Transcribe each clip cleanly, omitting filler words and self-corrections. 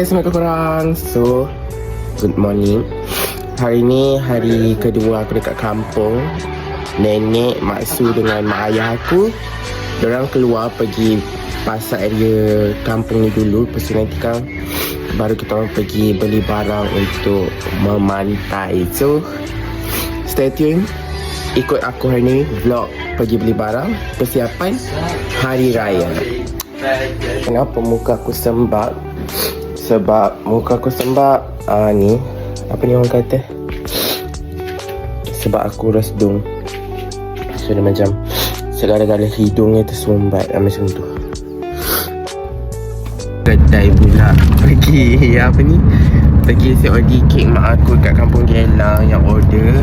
Assalamualaikum korang. So, good morning. Hari ni hari kedua aku dekat kampung. Nenek, mak su dengan mak ayah aku, diorang keluar pergi pasar area kampung ni dulu. Lepas tu nanti kan baru kita orang pergi beli barang untuk memantai. So, stay tune. Ikut aku hari ni vlog pergi beli barang, persiapan hari raya. Kenapa muka aku sembab? Sebab muka aku sembab ni, apa ni orang kata, sebab aku resdung. So dia macam segala-gala hidungnya tersumbat macam tu. Kedai pula pergi apa ni, pergi COD kek mak aku kat kampung Geylang yang order.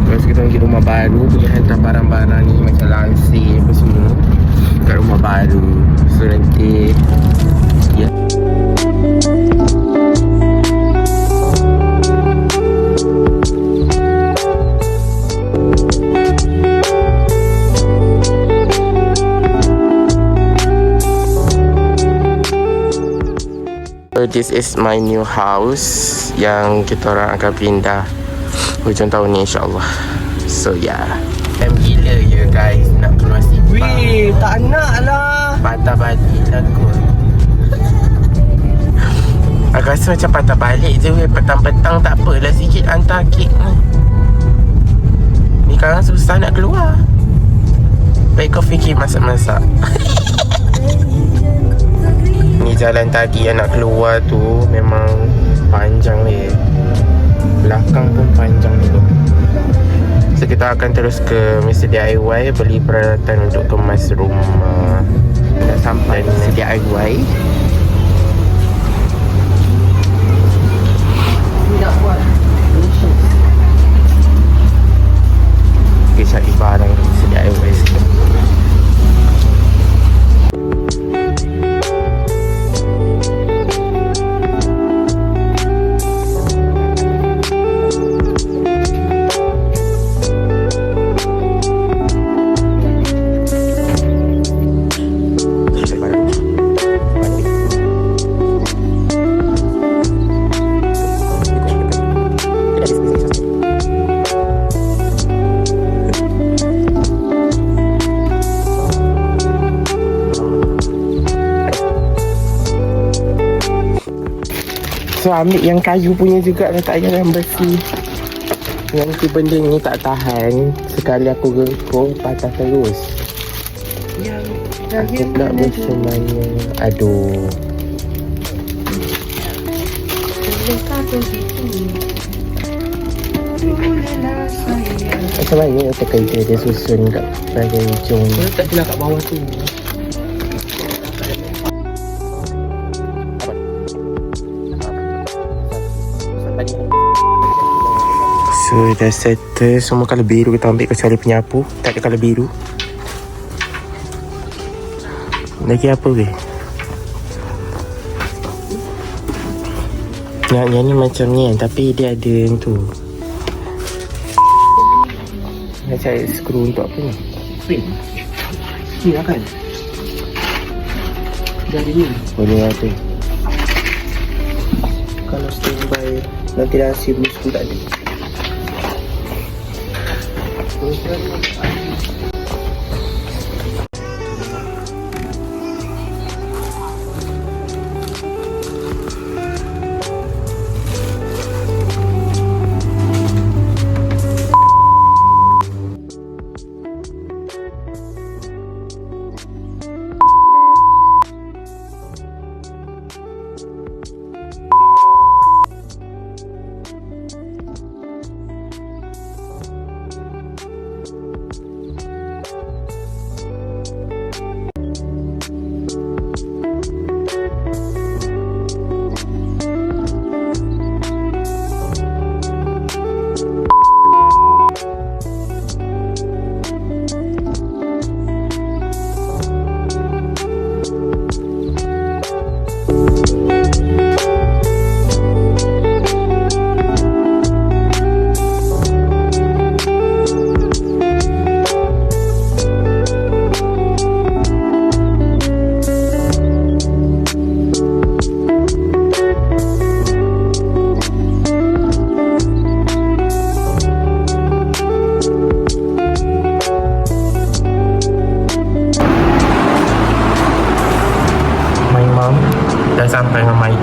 Terus kita pergi rumah baru, pergi hantar barang-barang ni macam langsir apa semua kat rumah baru. So nanti ya. So this is my new house yang kita orang akan pindah hujung tahun ni insyaAllah. So yeah, gila ya guys nak keluar simpang. Weh, tak nak lah. Patah balik lah kot. Aku rasa macam patah balik je weh. Petang-petang tak apalah sikit hantar kek ni. Ni sekarang susah nak keluar. Baik kau fikir masak-masak. Ni jalan tadi yang nak keluar tu memang panjang weh. Belakang pun panjang tu. So kita akan terus ke Mr. DIY beli peralatan untuk kemas rumah. Dah sampai di Mr. DIY. Tidak buat. Kita cari barang di Mr. DIY sikit. So ambil yang kayu punya juga, letak yang besi. Nanti benda ni tak tahan. Sekali aku geruk patah terus. Aku nak bersemuanya. Aduh. Macam mana kita kerja dia susun kat bahagian hujung. Tak jelah kat bawah tu. So dah settle semua colour biru. Kita ambil kecuali penyapu. Tak ada colour biru. Lagi apa weh? Yang ni macam ni kan, tapi dia ada yang tu. Nak cari skru untuk apa ni? Spring. Ni lah kan. Dari ni. Boleh lah tu. Kalau standby nanti dah hasil beli skru tak ada.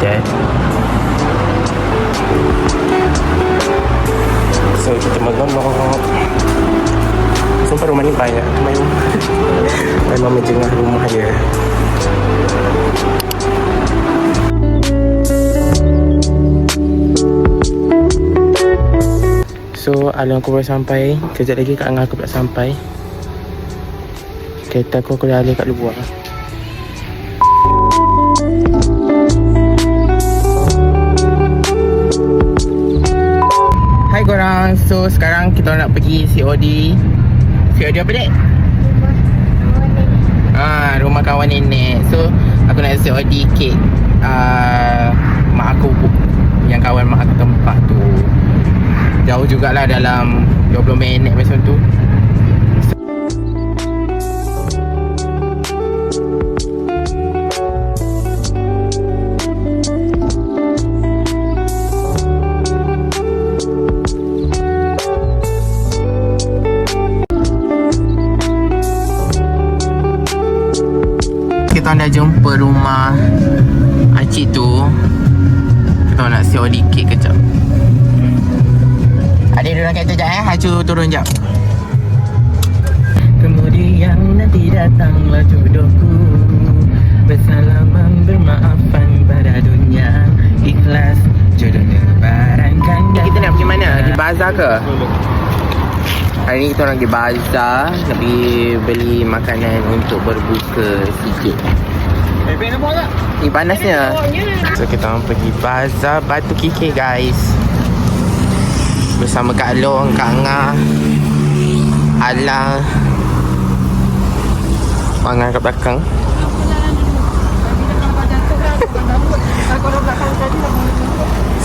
dad. So kita mengelok. Sumpah rumah ni banyak. Memang menjengah rumah dia. So alam aku baru sampai. Kejap lagi Kak Angah aku pula sampai. Kereta aku dah alih kat luar. Hai korang. So sekarang kita nak pergi COD. COD apa dek? Rumah kawan nenek. So aku nak COD kek mak aku, yang kawan mak aku tempat tu. Jauh jugalah, dalam 20 minit macam tu. Kita dah jumpa rumah Acik tu. Kita nak COD kek kejap. Adik duduk kereta sekejap Hacu turun sekejap. Kemudian nanti datanglah jodohku, bersalaman bermaafan pada dunia, ikhlas jodoh lebarankan. Kita nak pergi mana? Di bazar ke? Hari ni kita nak pergi bazar, nak pergi beli makanan untuk berbuka sikit. Panasnya. So kita orang pergi bazar Batu Kikir guys, bersama Kak Long, Kak Angah, Alang, Angah kat belakang.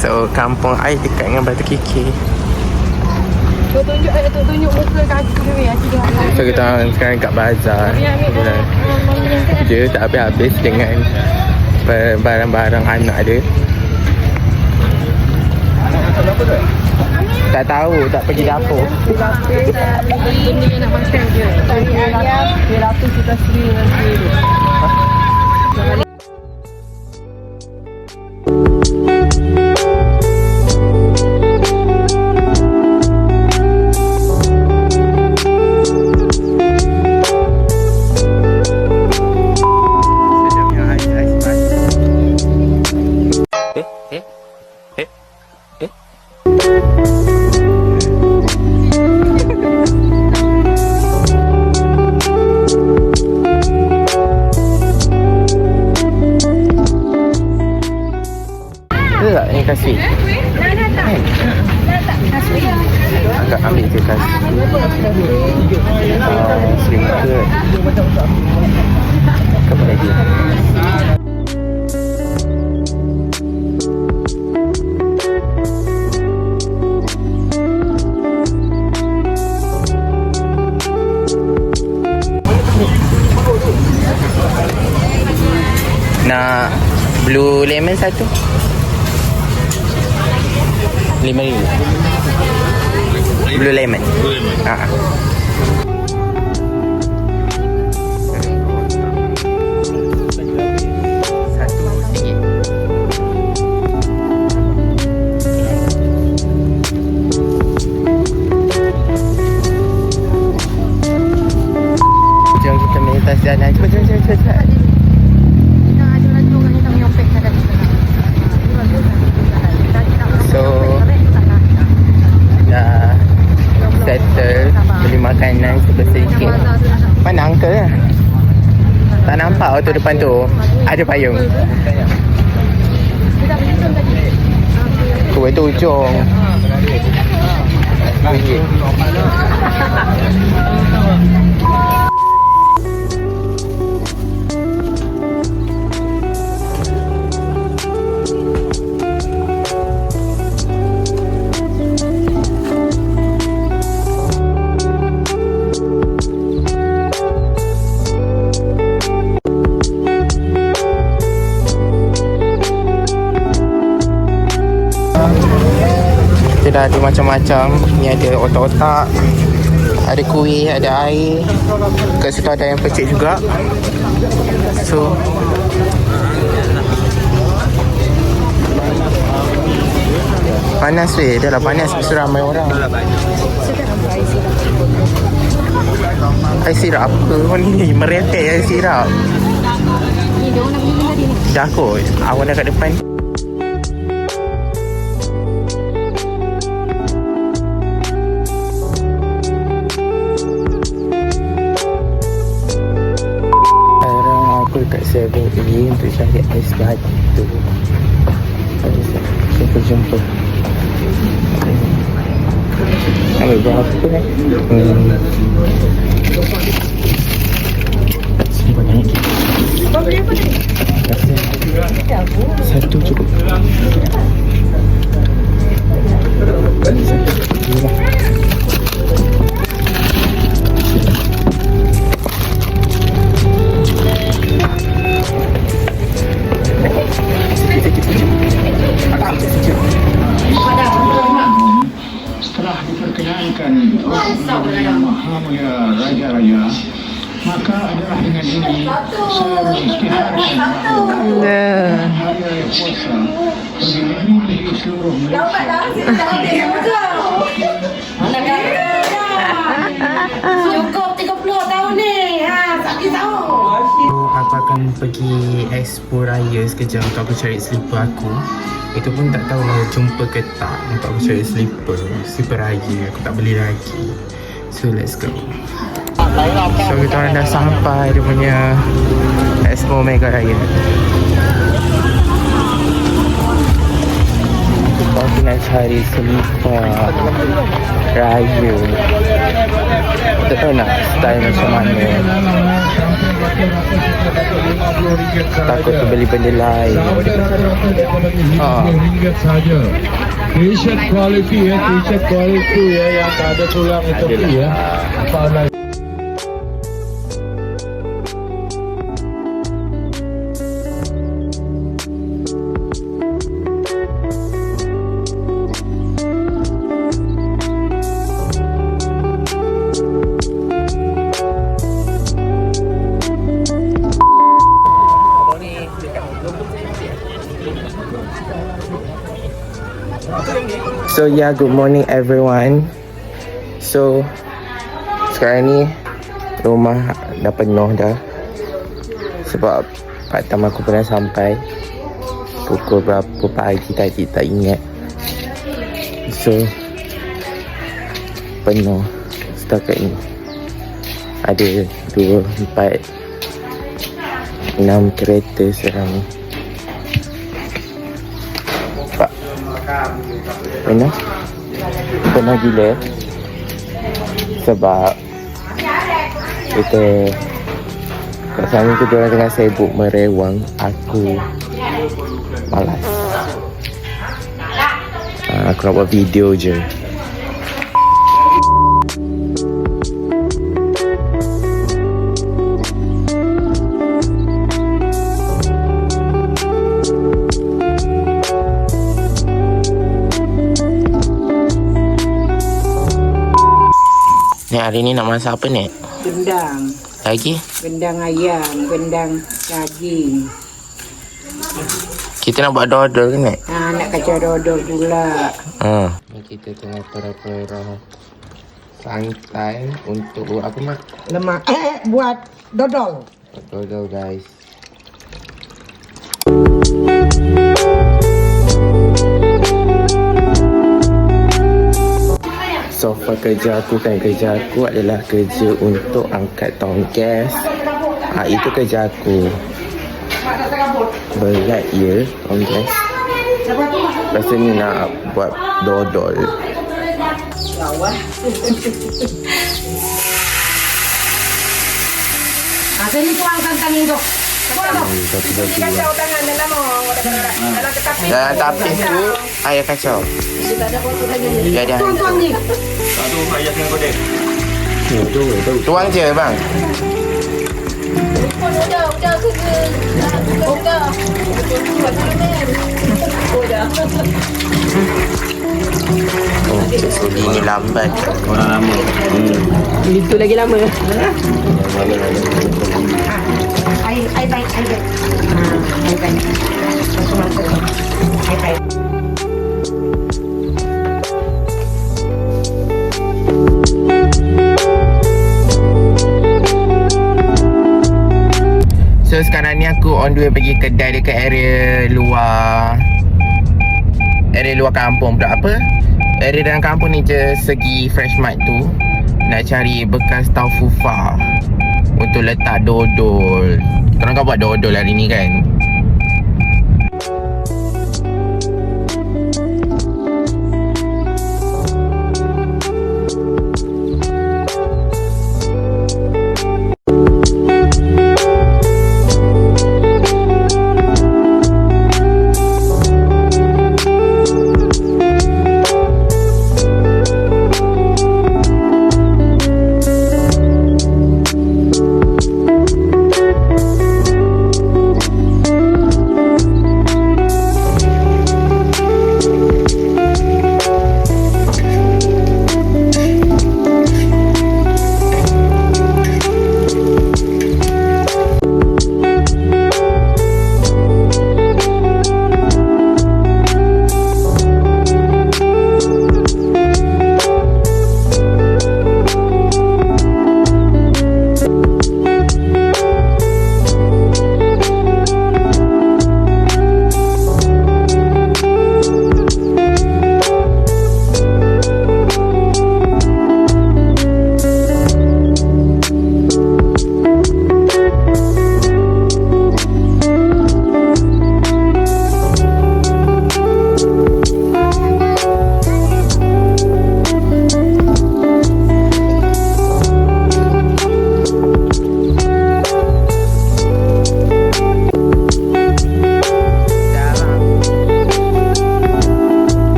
So kampung air dekat dengan Batu Kikir. Tunjuk muka kaki dia. So kita orang sekarang kat bazar. Dia tak habis-habis dengan barang-barang anak dia. Tak tahu, tak pergi dapur. Benda yang nak makan je. Tadi ayam, dia lapis kita sendiri nanti. Tak ni kasih. Agak ambil je kasih. Selimut ke? Apa lagi? Nak blue lemon satu. 5,000. Blue lemon. Satu sikit. Jom kita melintas jalan. Cepat. So dah settle beli makanan sedikit. Mana uncle lah? Tak nampak tu depan tu. Ada payung. Kuih tu ujung. Dah ada macam-macam. Ni ada otak-otak, ada kuih, ada air. Kat situ ada yang pecik juga. So panas weh. Dah lah panas ramai orang. Air sirap apa kau ni? Merepek air sirap. Ni dia orang nak beli tadi ni. Dah kot. Awak dah kat depan. Sekarang aku dekat 7-E untuk cari ais batu. Jumpa. Ambil berapa ni? Sumpah naik. Kau beli apa ni? Satu cukup. Setelah diperkenalkan oleh Yang Maha Mulia Raja Raya, maka adalah dengan ini saya mengisytiharkan bahawa hari raya puasa bagi seluruh Malaysia. Cukup 30 tahun ni. Sakit tahu. Aku akan pergi expo raya sekejap untuk aku cari slipper aku. Itu pun tak tahu lah jumpa ke tak untuk aku cari slipper raya. Aku tak beli lagi. So let's go. So kita orang dah sampai dia punya expo mega raya. Kita nak cari slipper raya. Tak tahu nak style macam mana. Takut beli benda lain. RM10 saja. T-shirt quality ya, t-shirt quality ya, yang tak ada tulang tepi ya. So yeah, good morning everyone. So sekarang ni rumah dah penuh dah. Sebab Patam aku pernah sampai pukul berapa pagi tadi tak ingat. So penuh setakat ni. Ada 2, 4, 6 kereta sekarang ni. Penuh gila. Sebab kita kat sana tu diorang tengah sibuk merewang. Aku malas. Aku nak buat video je. Ni hari ni nak masak apa ni? Gendang, Lagi? gendang ayam, gendang daging. Kita nak buat dodol ke ni? Nak kacau dodol pula. Ni kita tengah perah-perah santan untuk buat apa mak? Lemak. Buat dodol. Dodol guys. So far kerja aku adalah kerja untuk angkat tong gas. Itu kerja aku. Berat ya tong gas. Lepas ni nak buat dodol. Sini tuang santan itu. Kacau tangan dalam dalam tapis tu air kacau. Ya dah. tuang ni. Tuang je bang. Oh, Sudi ni lambat. Orang lama. Itu lagi lama. Air baik. Air baik. aku on the way pergi kedai dekat area luar kampung pula. Apa? Area dalam kampung ni je segi Fresh Mart tu. Nak cari bekas tau fufa untuk letak dodol. Korang kan buat dodol hari ni kan?